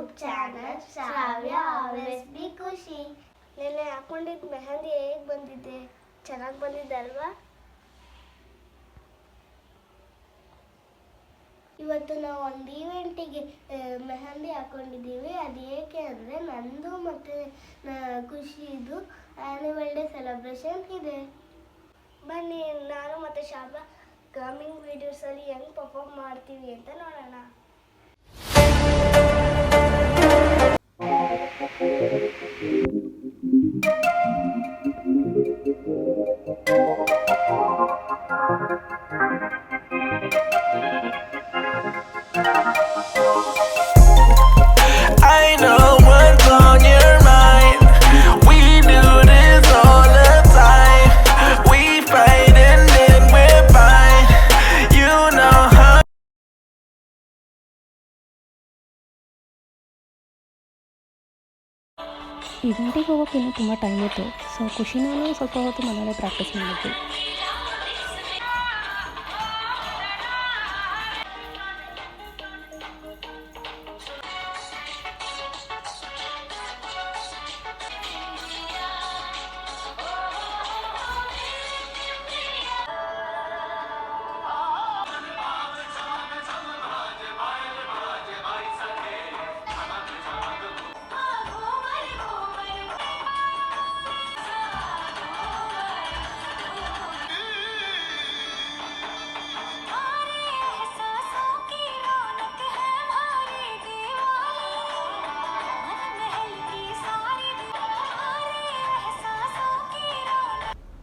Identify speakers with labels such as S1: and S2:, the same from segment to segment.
S1: YouTube channel ಶ್ರಾವ್ಯ always B ಖುಷಿ.
S2: ನೆನ್ನೆ ಹಾಕೊಂಡಿದ್ದ ಮೆಹಂದಿ ಹೇಗೆ ಬಂದಿದೆ? ಚೆನ್ನಾಗಿ ಬಂದಿದೆ ಅಲ್ವಾ? ಇವತ್ತು ನಾವು ಒಂದು ಈವೆಂಟಿಗೆ ಮೆಹಂದಿ ಹಾಕೊಂಡಿದ್ದೀವಿ. ಅದು ಏಕೆ ಅಂದರೆ ನಂದು ಮತ್ತು ಖುಷಿದು ಆ್ಯನಿವಲ್ ಡೇ ಸೆಲೆಬ್ರೇಷನ್ ಇದೆ. ಬನ್ನಿ, ನಾನು ಮತ್ತು ಶಾಬಾ ಕಮಿಂಗ್ ವೀಡಿಯೋಸಲ್ಲಿ ಹೆಂಗೆ ಪರ್ಫಾರ್ಮ್ ಮಾಡ್ತೀವಿ ಅಂತ ನೋಡೋಣ.
S3: I know what's on your mind. We do this all the time. We fight and then we're fine. You know how.
S4: ಇವೆಂಟಿಗೆ ಹೋಗೋಕೆ ಇನ್ನೂ ತುಂಬ ಟೈಮ್ ಇತ್ತು. ಸೊ ಖುಷಿನೂ ಸ್ವಲ್ಪ ಹೊತ್ತು ಮನೆಯಲ್ಲೇ ಪ್ರಾಕ್ಟೀಸ್ ಮಾಡಿದ್ವಿ.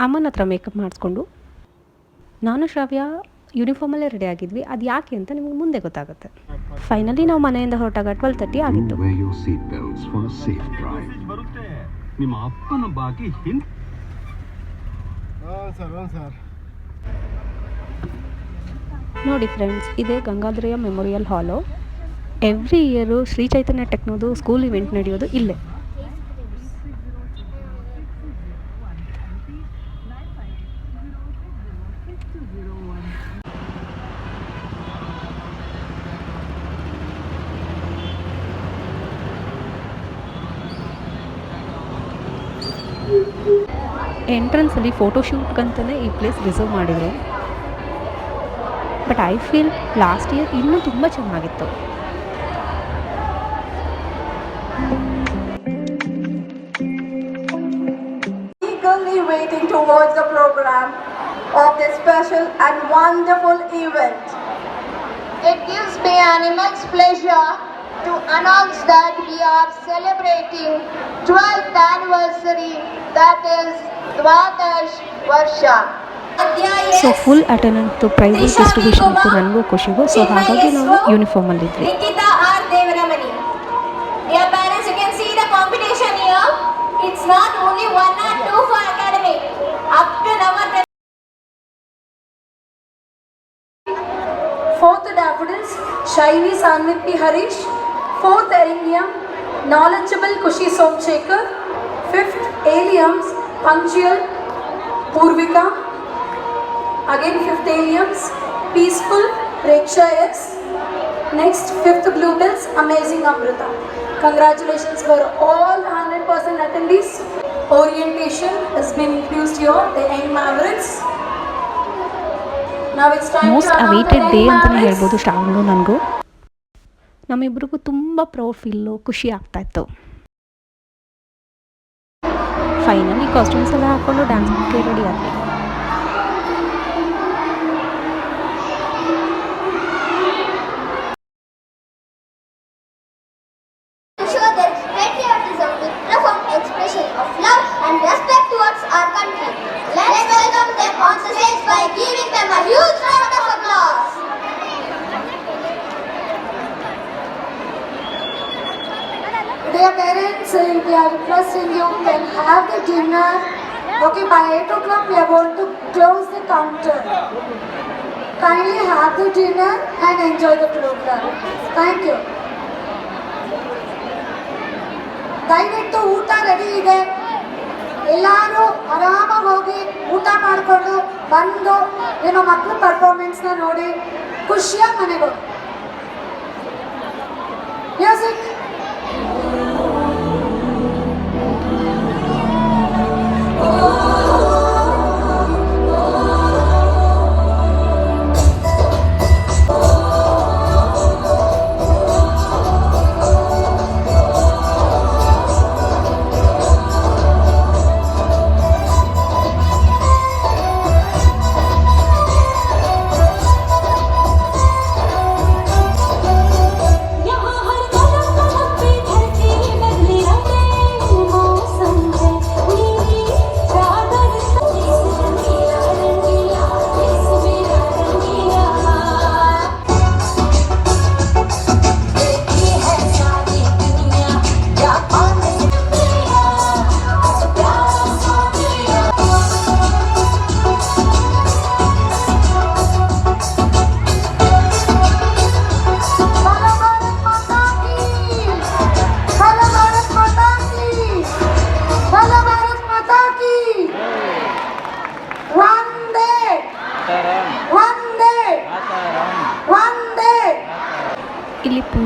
S4: ಅಮ್ಮನ ಹತ್ರ ಮೇಕಪ್ ಮಾಡಿಸ್ಕೊಂಡು ನಾನು ಶ್ರಾವ್ಯ ಯೂನಿಫಾರ್ಮಲ್ಲೇ ರೆಡಿ ಆಗಿದ್ವಿ. ಅದು ಯಾಕೆ ಅಂತ ನಿಮಗೆ ಮುಂದೆ ಗೊತ್ತಾಗುತ್ತೆ. ಫೈನಲಿ ನಾವು ಮನೆಯಿಂದ ಹೊರಟಾಗ 12:30 ಆಗಿತ್ತು. ನೋಡಿ ಫ್ರೆಂಡ್ಸ್, ಇದೇ ಗಂಗಾಧರಯ್ಯ ಮೆಮೋರಿಯಲ್ ಹಾಲು. ಎವ್ರಿ ಇಯರು ಶ್ರೀ ಚೈತನ್ಯ ಟೆಕ್ನೋದು ಸ್ಕೂಲ್ ಇವೆಂಟ್ ನಡೆಯೋದು ಇಲ್ಲೇ. ಎಂಟ್ರೆನ್ಸಲ್ಲಿ ಫೋಟೋಶೂಟ್ಗಂತಲೇ ಈ ಪ್ಲೇಸ್ ರಿಸರ್ವ್ ಮಾಡಿದರು. But I feel last year ಇನ್ನೂ ತುಂಬ ಚೆನ್ನಾಗಿತ್ತು.
S5: Eagerly waiting towards the program of this special and wonderful event.
S1: It gives me an immense pleasure to announce that we are celebrating 12th anniversary, that is Dwadash Varsha.
S4: So full attendance prize distribution ಇತ್ತು ನನಗೂ ಖುಷಿಗೂ. So ಹಾಗಾಗಿ ನಾವು ಯೂನಿಫಾರ್ಮಲ್ಲಿದ್ವಿ.
S6: Nikita R. Devaramani. Dear parents, you can see the competition here. It's not only 1 or 2 for academic. Up to number
S5: 4th daffodils, Shiny Sanviti Harish. 4th Erinium, knowledgeable Kushi Somchekar. 5th Aliums, punctual Purvika. Again 5th Aliums, peaceful Reksha S. Next 5th Bluebells, amazing Amrita. Congratulations for all 100% attendees. Orientation has been introduced here, the Young Mavericks. Now it's time
S4: most
S5: to announce
S4: awaited
S5: the
S4: day
S5: Young
S4: ಅಂತಲೇ
S5: Mavericks.
S4: ಹೇಳ್ಬೋದು ಶ್ರಾವಣು ನನಗೂ. ನಮ್ಮಿಬ್ರಿಗೂ ತುಂಬ proud feel, ಖುಷಿ ಆಗ್ತಾಯಿತ್ತು. Finally costumes ಎಲ್ಲ ಹಾಕ್ಕೊಂಡು ಡ್ಯಾನ್ಸ್ಗೆ ready ಆದ್ವಿ.
S1: To show their patriotism with profound expression of love and respect towards our country. Let's welcome them on the stage by giving them a huge round of applause.
S5: Dear parents, we are requesting you can have the dinner. Okay, by 8 o'clock we are going to close the counter. Kindly have the dinner and enjoy the program. Thank you. ದಯವಿಟ್ಟು ಊಟ ready ಇದೆ. ಎಲ್ಲರೂ ಆರಾಮಾಗಿ ಹೋಗಿ ಊಟ ಮಾಡಿಕೊಂಡು ಬಂದು ನಿಮ್ಮ ಮಕ್ಕಳು ಪರ್ಫಾರ್ಮೆನ್ಸ್ನ ನೋಡಿ ಖುಷಿಯಾಗಿ ಮನೆಗೆ ಹೋಗಿ. ಮ್ಯೂಸಿಕ್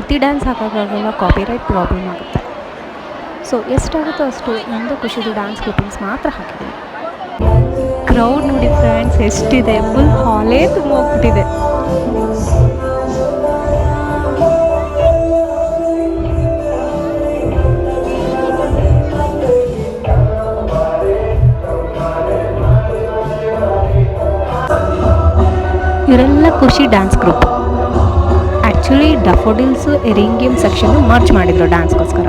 S4: ಪೂರ್ತಿ ಡ್ಯಾನ್ಸ್ ಹಾಕೋಕ್ಕಾಗಲ್ಲ, ಕಾಪಿರೈಟ್ ಪ್ರಾಬ್ಲಮ್ ಆಗುತ್ತೆ. ಸೊ ಎಷ್ಟಾಗುತ್ತೋ ಅಷ್ಟು ನಮ್ಮದು ಖುಷಿದು ಡ್ಯಾನ್ಸ್ ಕ್ಲಿಪ್ಪಿಂಗ್ಸ್ ಮಾತ್ರ ಹಾಕಿದ್ದೀನಿ. ಕ್ರೌಡ್ ನೋಡಿ ಫ್ರೆಂಡ್ಸ್ ಎಷ್ಟಿದೆ, ಫುಲ್ ಹಾಲೇ ತುಂಬ ಹೋಗ್ಬಿಟ್ಟಿದೆ. ಇವರೆಲ್ಲ ಖುಷಿ ಡ್ಯಾನ್ಸ್ ಗ್ರೂಪ್. ಆ್ಯಕ್ಚುಲಿ ಡಫೋಡಿಲ್ಸು ಎರಿಂಗಿಯಂ ಸೆಕ್ಷನ್ನು ಮರ್ಚ್ ಮಾಡಿದರು ಡ್ಯಾನ್ಸ್ಗೋಸ್ಕರ.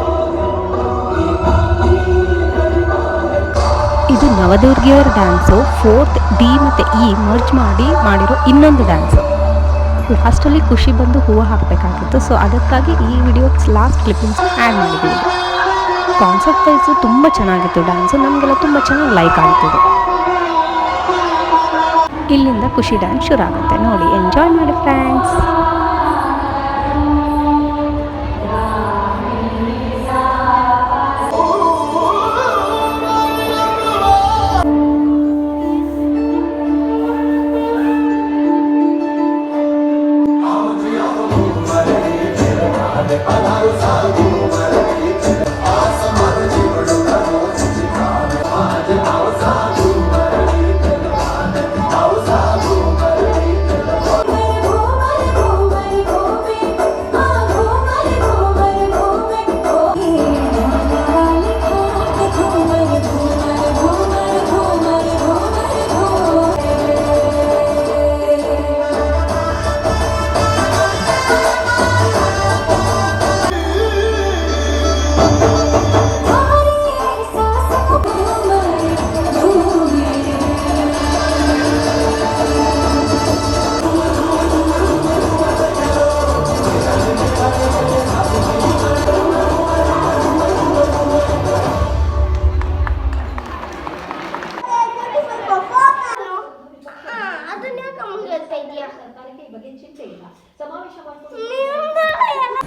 S4: ಇದು ನವದುರ್ಗಿಯವರ ಡ್ಯಾನ್ಸು. 4th D ಮತ್ತು E ಮರ್ಚ್ ಮಾಡಿರೋ ಇನ್ನೊಂದು ಡ್ಯಾನ್ಸು. ಲಾಸ್ಟಲ್ಲಿ ಖುಷಿ ಬಂದು ಹೂವು ಹಾಕಬೇಕಾಗಿತ್ತು. ಸೊ ಅದಕ್ಕಾಗಿ ಈ ವಿಡಿಯೋ ಲಾಸ್ಟ್ ಕ್ಲಿಪ್ಪಿಂಗ್ಸು ಆ್ಯಡ್ ಮಾಡಿದ್ದೀವಿ. ಕಾನ್ಸೆಪ್ಟ್ ವೈಸು ತುಂಬ ಚೆನ್ನಾಗಿತ್ತು ಡ್ಯಾನ್ಸು, ನಮಗೆಲ್ಲ ತುಂಬ ಚೆನ್ನಾಗಿ ಲೈಕ್ ಆಗ್ತಿದೆ. ಇಲ್ಲಿಂದ ಖುಷಿ ಡ್ಯಾನ್ಸ್ ಶುರು ಆಗುತ್ತೆ. ನೋಡಿ, ಎಂಜಾಯ್ ಮಾಡಿ ಫ್ರೆಂಡ್ಸ್.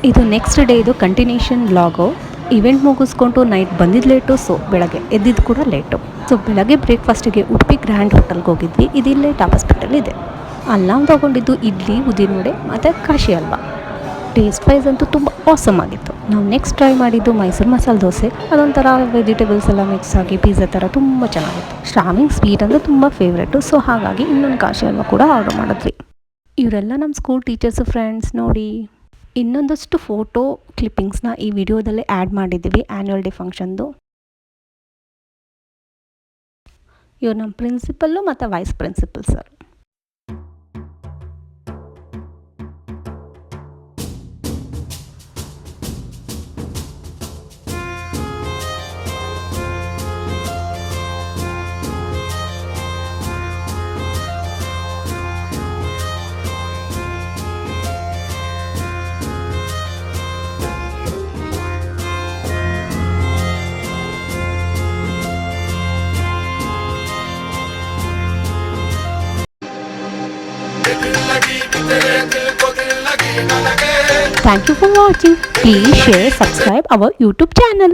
S4: ಇದು ನೆಕ್ಸ್ಟ್ ಡೇ ಇದು ಕಂಟಿನ್ಯೂಷನ್ ವ್ಲಾಗು. ಇವೆಂಟ್ ಮುಗಿಸ್ಕೊಂಡು ನೈಟ್ ಬಂದಿದ್ದು ಲೇಟು, ಸೊ ಬೆಳಗ್ಗೆ ಎದ್ದಿದ್ದು ಕೂಡ ಲೇಟು. ಸೊ ಬೆಳಗ್ಗೆ ಬ್ರೇಕ್ಫಾಸ್ಟಿಗೆ ಉಡುಪಿ ಗ್ರ್ಯಾಂಡ್ ಹೋಟೆಲ್ಗೆ ಹೋಗಿದ್ವಿ. ಇದಿಲ್ಲೇ ಟಾಪ್ ಹಾಸ್ಪಿಟಲ್ ಇದೆ. ಅಲ್ಲಿ ನಾವು ತೊಗೊಂಡಿದ್ದು ಇಡ್ಲಿ, ಉದ್ದಿನವಡೆ ಮತ್ತು ಕಾಶಿ ಹಲ್ವಾ. ಟೇಸ್ಟ್ ವೈಸ್ ಅಂತೂ ತುಂಬ ಆಸಮ್ ಆಗಿತ್ತು. ನಾವು ನೆಕ್ಸ್ಟ್ ಟ್ರೈ ಮಾಡಿದ್ದು ಮೈಸೂರು ಮಸಾಲೆ ದೋಸೆ. ಅದೊಂಥರ ವೆಜಿಟೇಬಲ್ಸ್ ಎಲ್ಲ ಮಿಕ್ಸ್ ಆಗಿ ಪಿಜ್ಜಾ ಥರ ತುಂಬ ಚೆನ್ನಾಗಿತ್ತು. ಶ್ರಾವಿಂಗ್ ಸ್ವೀಟ್ ಅಂದರೆ ತುಂಬ ಫೇವ್ರೇಟು. ಸೊ ಹಾಗಾಗಿ ಇನ್ನೊಂದು ಕಾಶಿ ಹಲ್ವಾ ಕೂಡ ಆರ್ಡರ್ ಮಾಡಿದ್ವಿ. ಇವರೆಲ್ಲ ನಮ್ಮ ಸ್ಕೂಲ್ ಟೀಚರ್ಸು ಫ್ರೆಂಡ್ಸ್. ನೋಡಿ, ಇನ್ನೊಂದಷ್ಟು ಫೋಟೋ ಕ್ಲಿಪ್ಪಿಂಗ್ಸ್ನ ಈ ವಿಡಿಯೋದಲ್ಲೇ ಆ್ಯಡ್ ಮಾಡಿದ್ದೀವಿ ಆ್ಯನ್ಯುವಲ್ ಡೇ ಫಂಕ್ಷನ್ದು. ಇವ್ರು ನಮ್ಮ ಪ್ರಿನ್ಸಿಪಲ್ಲು ಮತ್ತು vice principal sir. Thank you for watching. Please share, subscribe our YouTube channel.